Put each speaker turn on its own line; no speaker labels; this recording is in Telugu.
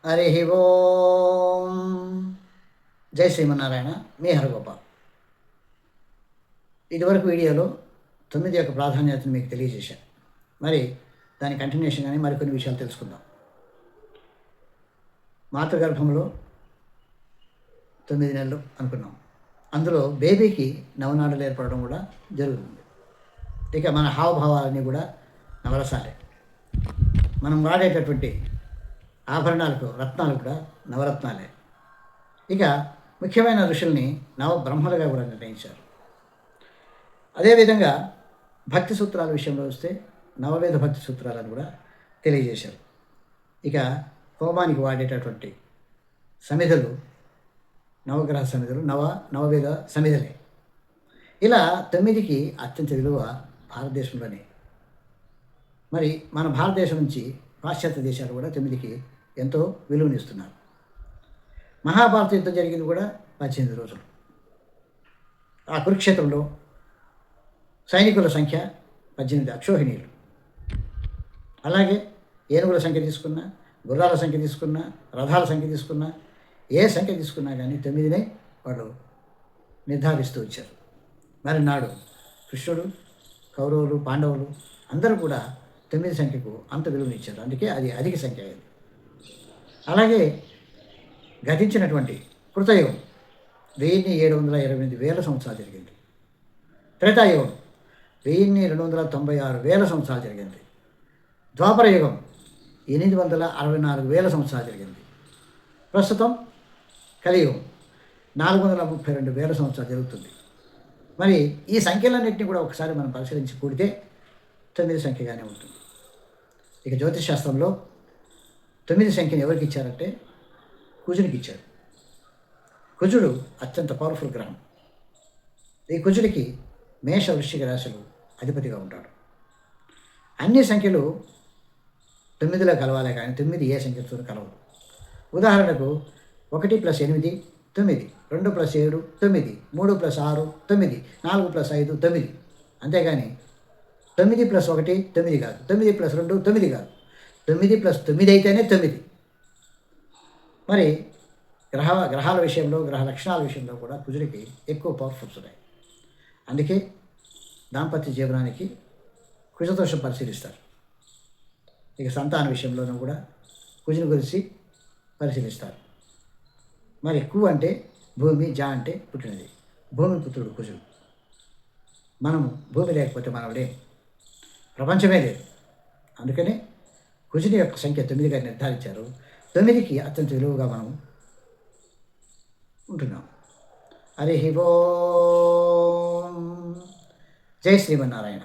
హరి ఓం. జై శ్రీమన్నారాయణ. మీ హరగోపాల్. ఇదివరకు వీడియోలో 9 యొక్క ప్రాధాన్యతను మీకు తెలియజేశాను. మరి దాని కంటిన్యూషన్గానే మరికొన్ని విషయాలు తెలుసుకుందాం. మాతృగర్భంలో 9 నెలలు అనుకున్నాం. అందులో బేబీకి నవనాడులు ఏర్పడడం కూడా జరుగుతుంది. ఇక మన హావభావాలన్నీ కూడా నవరసాలే. మనం వాడేటటువంటి ఆభరణాలకు రత్నాలు కూడా నవరత్నాలే. ఇక ముఖ్యమైన ఋషుల్ని నవబ్రహ్మలుగా కూడా నిర్ణయించారు. అదేవిధంగా భక్తి సూత్రాల విషయంలో వస్తే నవవేద భక్తి సూత్రాలను కూడా తెలియజేశారు. ఇక హోమానికి వాడేటటువంటి సమిధలు నవగ్రహ సమిధలు, నవవేద సమిధలే. ఇలా 9కి అత్యంత విలువ భారతదేశంలోనే. మరి మన భారతదేశం నుంచి పాశ్చాత్య దేశాలు కూడా 9కి ఎంతో విలువనిస్తున్నారు. మహాభారత యుద్ధం జరిగింది కూడా 18 రోజులు. ఆ కురుక్షేత్రంలో సైనికుల సంఖ్య 18 అక్షోహిణీలు. అలాగే ఏనుగుల సంఖ్య తీసుకున్నా, గుర్రాల సంఖ్య తీసుకున్నా, రథాల సంఖ్య తీసుకున్నా, ఏ సంఖ్య తీసుకున్నా కానీ 9నే వాళ్ళు నిర్ధారిస్తూ వచ్చారు. మరి నాడు కృష్ణుడు, కౌరవులు, పాండవులు అందరూ కూడా 9 సంఖ్యకు అంత విలువనిచ్చారు. అందుకే అది అధిక సంఖ్య అయింది. అలాగే గతించినటువంటి కృతయుగం 1728,000 సంవత్సరాలు జరిగింది. త్రేతాయుగం 1296,000 సంవత్సరాలు జరిగింది. ద్వాపర యుగం 864,000 సంవత్సరాలు జరిగింది. ప్రస్తుతం కలియుగం 432,000 సంవత్సరాలు జరుగుతుంది. మరి ఈ సంఖ్యలన్నింటినీ కూడా ఒకసారి మనం పరిశీలించి కూడితే 9 సంఖ్యగానే ఉంటుంది. ఇక జ్యోతిష్ శాస్త్రంలో 9 సంఖ్యను ఎవరికి ఇచ్చారంటే కుజునికి ఇచ్చారు. కుజుడు అత్యంత పవర్ఫుల్ గ్రహం. ఈ కుజుడికి మేష వృశ్చిక రాశులు అధిపతిగా ఉంటాడు. అన్ని సంఖ్యలు 9లో కలవాలే కానీ 9 ఏ సంఖ్యతో కలవదు. ఉదాహరణకు 1 + 8 9, 2 + 7 9, 3 + 6 9, 4 + 5 9. అంతేగాని 9 + 1 9 కాదు, 9 + 2 9 కాదు, 9 + 9 అయితేనే 9. మరి గ్రహాల విషయంలో, గ్రహ లక్షణాల విషయంలో కూడా కుజుడికి ఎక్కువ పవర్ఫుల్స్ ఉన్నాయి. అందుకే దాంపత్య జీవనానికి కుజదోషం పరిశీలిస్తారు. ఇక సంతాన విషయంలోనూ కూడా కుజుని గురించి పరిశీలిస్తారు. మరి కు అంటే భూమి, జా అంటే పుట్టినది. భూమి పుత్రుడు కుజుడు. మనం భూమి లేకపోతే మనవడే ప్రపంచమే లేదు. అందుకనే కుజుని యొక్క సంఖ్య 9గా నిర్ధారించారు. 9కి అత్యంత విలువగా మనం ఉంటున్నాం. హరి ఓం. జై శ్రీమన్నారాయణ.